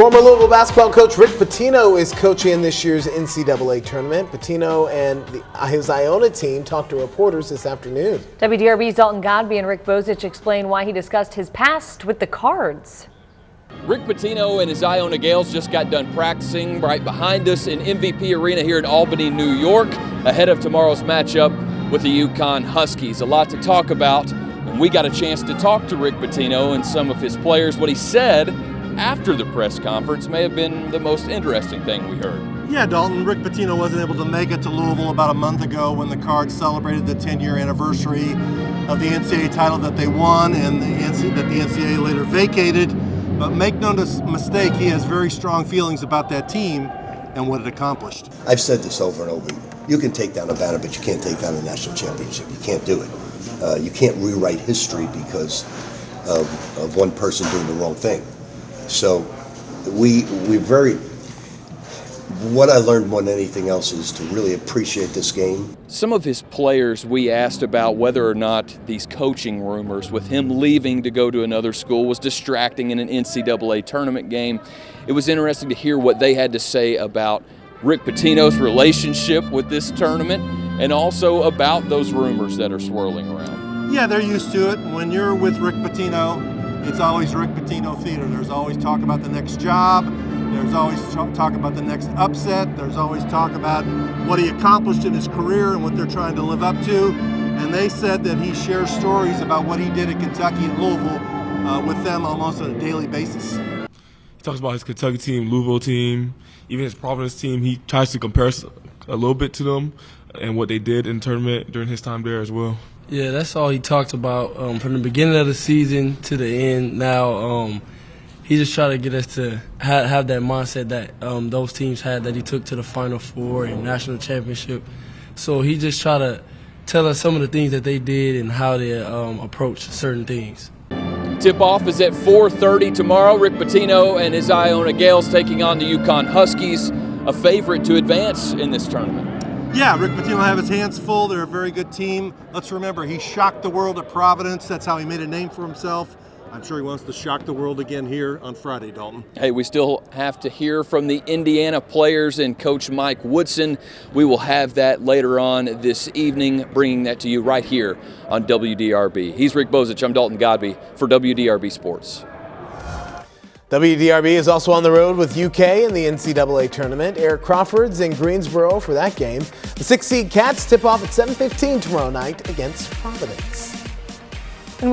Former Louisville basketball coach Rick Pitino is coaching in this year's NCAA tournament. Pitino and his Iona team talked to reporters this afternoon. WDRB's Dalton Godby and Rick BOZICH explain why he discussed his past with the Cards. Rick Pitino and his Iona Gales just got done practicing right behind us in MVP Arena here in Albany, New York, ahead of tomorrow's matchup with the UConn Huskies. A lot to talk about, and we got a chance to talk to Rick Pitino and some of his players. What he said after the press conference may have been the most interesting thing we heard. Yeah, Dalton, Rick Pitino wasn't able to make it to Louisville about a month ago when the Cards celebrated the 10-year anniversary of the NCAA title that they won and that the NCAA later vacated. But make no mistake, he has very strong feelings about that team and what it accomplished. I've said this over and over. You can take down a banner, but you can't take down a national championship. You can't do it. You can't rewrite history because of one person doing the wrong thing. So what I learned more than anything else is to really appreciate this game. Some of his players we asked about whether or not these coaching rumors with him leaving to go to another school was distracting in an NCAA tournament game. It was interesting to hear what they had to say about Rick Pitino's relationship with this tournament and also about those rumors that are swirling around. Yeah, they're used to it. When you're with Rick Pitino, it's always Rick Pitino Theater. There's always talk about the next job. There's always talk about the next upset. There's always talk about what he accomplished in his career and what they're trying to live up to. And they said that he shares stories about what he did at Kentucky and Louisville with them almost on a daily basis. He talks about his Kentucky team, Louisville team, even his Providence team. He tries to compare a little bit to them and what they did in the tournament during his time there as well. Yeah, that's all he talked about from the beginning of the season to the end. Now, he just tried to get us to have that mindset that those teams had that he took to the Final Four and national championship. So he just tried to tell us some of the things that they did and how they approached certain things. Tip-off is at 4:30 tomorrow. Rick Pitino and his Iona Gales taking on the UConn Huskies, a favorite to advance in this tournament. Yeah, Rick Pitino will have his hands full. They're a very good team. Let's remember, he shocked the world at Providence. That's how he made a name for himself. I'm sure he wants to shock the world again here on Friday, Dalton. Hey, we still have to hear from the Indiana players and Coach Mike Woodson. We will have that later on this evening, bringing that to you right here on WDRB. He's Rick BOZICH. I'm Dalton Godby for WDRB Sports. WDRB is also on the road with UK in the NCAA tournament. Eric Crawford's in Greensboro for that game. The 6-seed Cats tip off at 7:15 tomorrow night against Providence.